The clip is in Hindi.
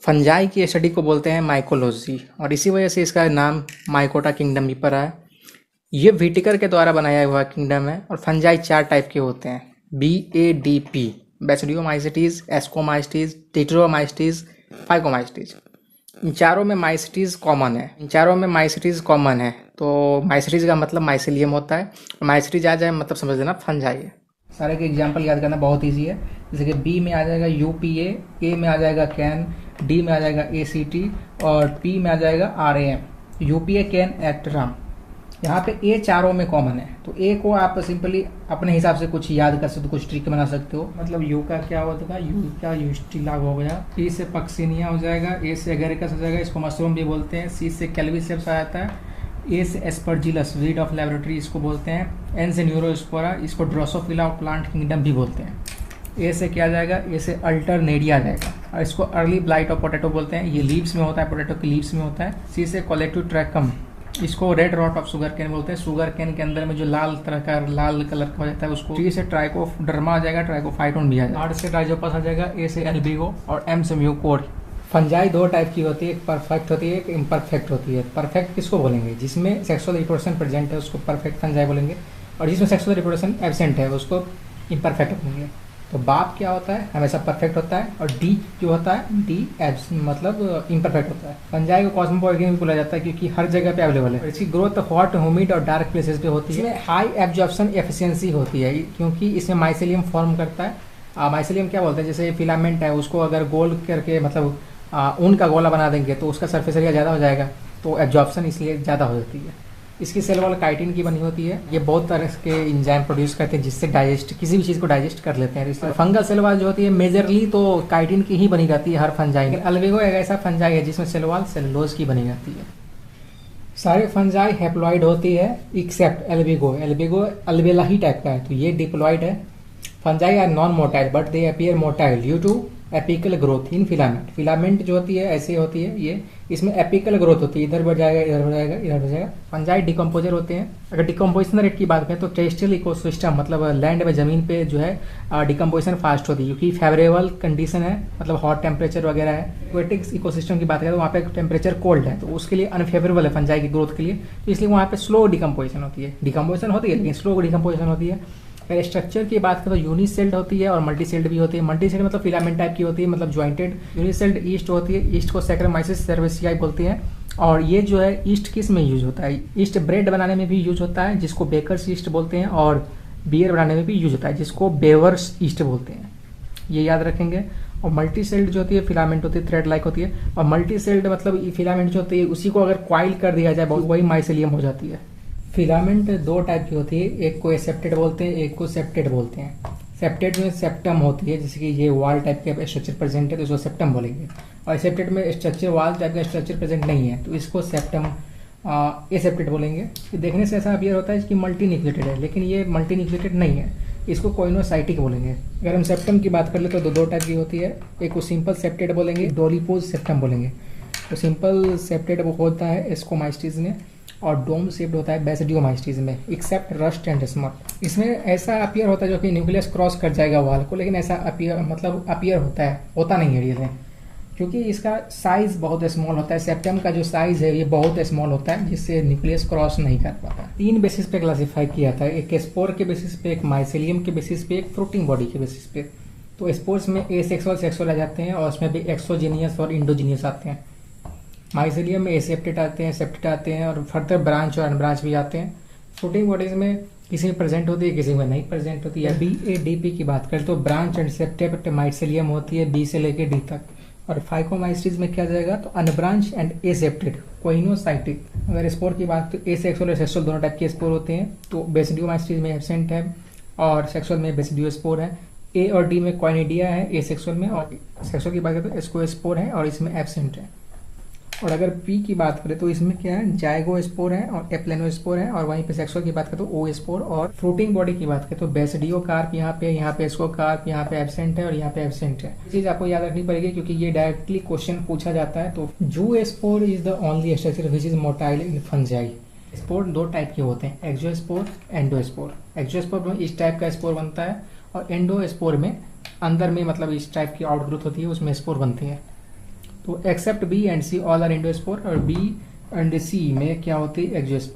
फंजाई की स्टडी को बोलते हैं माइकोलॉजी और इसी वजह से इसका नाम माइकोटा किंगडम भी पड़ा है। ये व्हिटेकर के द्वारा बनाया हुआ किंगडम है और फंजाई 4 टाइप के होते हैं BADP बेसिडियोमाइसीटीज, एस्कोमाइसीटीज, टिट्रोमाइसीटीज, फाइकोमाइसीटीज। इन चारों में माइसीटीज कॉमन है तो माइसीटीज का मतलब माइसिलियम होता है। माइसीटीज आ जाए मतलब समझ लेना फंजाई है। सारे के एग्जाम्पल याद करना बहुत ईजी है। जैसे कि बी में आ जाएगा UPA, ए में आ जाएगा कैन, डी में आ जाएगा ACT और पी में आ जाएगा RAM। UPA, can, act, Ram. यहाँ पे ए चारों में कॉमन है तो ए को आप सिंपली अपने हिसाब से कुछ याद कर सकते हो, कुछ ट्रिक बना सकते हो। मतलब यू का क्या होता है, यू का यूस्टिलाग हो गया, पी से पक्सिनिया हो जाएगा, ए से एगेरिकस हो जाएगा, इसको मशरूम भी बोलते हैं, सी से कैल्विसेप्स आ जाता है, ए से एस्परजिलस वीड ऑफ लेबोरेटरी इसको बोलते हैं, एन से न्यूरोस्पोरा इसको ड्रोसोफिला ऑफ प्लांट किंगडम भी बोलते हैं। ए से क्या जाएगा, ए से अल्टरनेरिया जाएगा और इसको अर्ली ब्लाइट ऑफ पोटैटो बोलते हैं, ये लीव्स में होता है, पोटैटो की लीव्स में होता है। सी से कलेक्टिव ट्रैकम इसको red rot of sugarcane बोलते हैं, शुगर कैन के अंदर में जो लाल तरह का लाल कलर का हो जाता है उसको। टी से ट्राइकोडर्मा आ जाएगा, ट्राइकोफाइटोन भी आ जाएगा। आर से राइजोपस आ जाएगा, ए से एल्बिगो और एम से म्यूकोर। फंजाई 2 टाइप की होती है, एक परफेक्ट होती है, एक इम्परफेक्ट होती है। परफेक्ट किसको बोलेंगे, जिसमें सेक्सुअल रिप्रोडक्शन प्रेजेंट है उसको परफेक्ट फंजाई बोलेंगे और जिसमें सेक्सुअल रिप्रोडक्शन एब्सेंट है उसको इम्परफेक्ट बोलेंगे। तो बाप क्या होता है, हमेशा परफेक्ट होता है और डी जो होता है डी मतलब इम्परफेक्ट होता है। फंजाई को कॉस्मोपॉलिटन भी बोला जाता है क्योंकि हर जगह पे अवेलेबल है। इसकी ग्रोथ हॉट, ह्यूमिड और डार्क प्लेसेस पे होती है। इसमें हाई एब्जॉर्प्शन एफिशिएंसी होती है क्योंकि इसमें माइसेलियम फॉर्म करता है। माइसेलियम क्या बोलते हैं, जैसे फिलामेंट है उसको अगर गोल करके मतलब ऊन का गोला बना देंगे तो उसका सरफेस एरिया ज़्यादा हो जाएगा तो एब्जॉर्प्शन इसलिए ज़्यादा हो जाती है। इसकी सेल वॉल काइटिन की बनी होती है। ये बहुत तरह के एंजाइम प्रोड्यूस करते हैं जिससे डाइजेस्ट किसी भी चीज़ को डाइजेस्ट कर लेते हैं। इसलिए फंगल सेल वॉल जो होती है मेजरली तो काइटिन की ही बनी रहती है हर फंजाई में। अल्बिगो एक ऐसा फंजाई है जिसमें सेल वॉल सेलुलोज की बनी रहती है। सारे फंजाई हैप्लॉइड होती है एक्सेप्ट एल्बिगो। एल्बिगो अल्बेला ही टाइप का है तो ये डिप्लॉइड है। Fungi are non motile but they appear motile due to apical growth in filament. Filament जो होती है ऐसे होती है, ये इसमें एपिकल ग्रोथ होती है, इधर बढ़ जाएगा, इधर बढ़ जाएगा, इधर बढ़ जाएगा। फंजाई डिकम्पोजर होते हैं। अगर डिकम्पोजिशन रेट की बात करें तो टेरेस्ट्रियल इकोसिस्टम मतलब लैंड में जमीन पे जो है डिकम्पोजिशन फास्ट होती है क्योंकि फेवरेबल कंडीशन है, मतलब हॉट टेम्परेचर वगैरह है। एक्वेटिक इकोसिस्टम की बात करें तो वहाँ पे टेम्परेचर कोल्ड है तो उसके लिए अनफेवरेबल है फंजाई की ग्रोथ के लिए, तो इसलिए वहाँ पे स्लो डिकम्पोजिशन होती है। डिकम्पोजिशन होती है लेकिन स्लो डिकम्पोजिशन होती है। अगर स्ट्रक्चर की बात करें तो यूनिसेल्ड होती है और मल्टीसेल्ड भी होती है। मल्टीसेल्ड मतलब फिलामेंट टाइप की होती है, मतलब ज्वाइंटेड। यूनिसेल्ड ईस्ट होती है, ईस्ट को सैक्रोमाइसिस सर्वेसियाई बोलते हैं और ये जो है ईस्ट किस में यूज होता है, ईस्ट ब्रेड बनाने में भी यूज होता है जिसको बेकर्स ईस्ट बोलते हैं और बियर बनाने में भी यूज होता है जिसको बेवर्स ईस्ट बोलते हैं, ये याद रखेंगे। और मल्टी सेल्ड जो होती है फिलामेंट होती है, थ्रेड लाइक होती है और मल्टी सेल्ड मतलब फिलामेंट जो होती है उसी को अगर क्वाइल कर दिया जाए वही माइसेलियम हो जाती है। फिलामेंट 2 टाइप की होती है, एक को एसेप्टेड बोलते हैं, एक को सेप्टेड बोलते हैं। सेप्टेड में सेप्टम होती है, जैसे कि ये वॉल टाइप का स्ट्रक्चर प्रेजेंट है तो इसको सेप्टम बोलेंगे और एसेप्टेड में स्ट्रक्चर वॉल टाइप का स्ट्रक्चर प्रेजेंट नहीं है तो इसको सेप्टम एसेप्टेड बोलेंगे। देखने से ऐसा अपीयर होता है कि मल्टी न्यूक्लिएटेड है लेकिन ये मल्टी न्यूक्लिएटेड नहीं है, इसको कोइनोसाइटिक बोलेंगे। अगर हम सेप्टम की बात कर ले तो 2 टाइप की होती है, एक को सिंपल सेप्टेड बोलेंगे, डोलिपोज सेप्टम बोलेंगे। तो सिंपल सेप्टेड होता है एस्कोमाइस्टीज में और डोम शेप्ड होता है बेसिडियोमाइस्टीज में, एक्सेप्ट रस्ट एंड स्मट। इसमें ऐसा अपीयर होता है जो कि न्यूक्लियस क्रॉस कर जाएगा वॉल को, लेकिन ऐसा अपीयर होता नहीं है रियल में क्योंकि इसका साइज बहुत स्मॉल होता है। सेप्टम का जो साइज है ये बहुत स्मॉल होता है जिससे न्यूक्लियस क्रॉस नहीं कर पाता। 3 बेसिस पे क्लासीफाई किया था, एक स्पोर के बेसिस पे, एक माइसेलियम के बेसिस पे, एक फ्रूटिंग बॉडी के बेसिस पे। तो स्पोर्स में एसेक्सुअल सेक्सुअल आ जाते हैं और उसमें भी एक्सोजीनियस और इंडोजीनियस आते हैं। माइसेलियम में एसेप्टेड आते हैं, सेप्टेड आते हैं और फर्दर ब्रांच और अनब्रांच भी आते हैं। फ्रूटिंग बॉडीज में किसी में प्रेजेंट होती है किसी में नहीं प्रेजेंट होती है। BADP की बात करें तो ब्रांच एंड सेप्टेड माइसेलियम होती है B से लेकर D तक। और फाइकोमाइस्टीज में क्या जाएगा तो अनब्रांच एंड एसेप्टेड कोइनोसाइटिक। अगर स्पोर की बात तो एसेक्सुअल और सेक्सुअल दोनों टाइप के स्पोर होते हैं, तो बेसिडियोमाइस्टीज में एब्सेंट है और सेक्सुअल में बेसिडियो स्पोर है। A और D में क्वाइनिडिया है एसेक्सुअल में, और सेक्सुअल की बात करें तो एस्कोस्पोर है और इसमें एब्सेंट है। और अगर P की बात करें तो इसमें क्या है, जाइगोस्पोर है और एप्लेनोस्पोर है। और वहीं पे सेक्सुअल की बात करें तो O स्पोर। और फ्रूटिंग बॉडी की बात करें तो बेसिडियोकार्प यहाँ पे एस्कोकार्प यहाँ पे एब्सेंट है और यहाँ पे एब्सेंट है। ये चीज आपको याद रखनी पड़ेगी क्योंकि ये डायरेक्टली क्वेश्चन पूछा जाता है। तो जू spore is the only structure which is motile in fungi. Spore 2 type के होते हैं, एक्सोस्पोर, एंडोस्पोर। एक्सोस्पोर में इस टाइप का स्पोर बनता है और एंडोस्पोर में अंदर में मतलब इस टाइप की आउटग्रोथ होती है उसमें स्पोर बनती है। तो except B and C all are endospore, और बी एंड सी में क्या होती है एक्जियोस्पोर।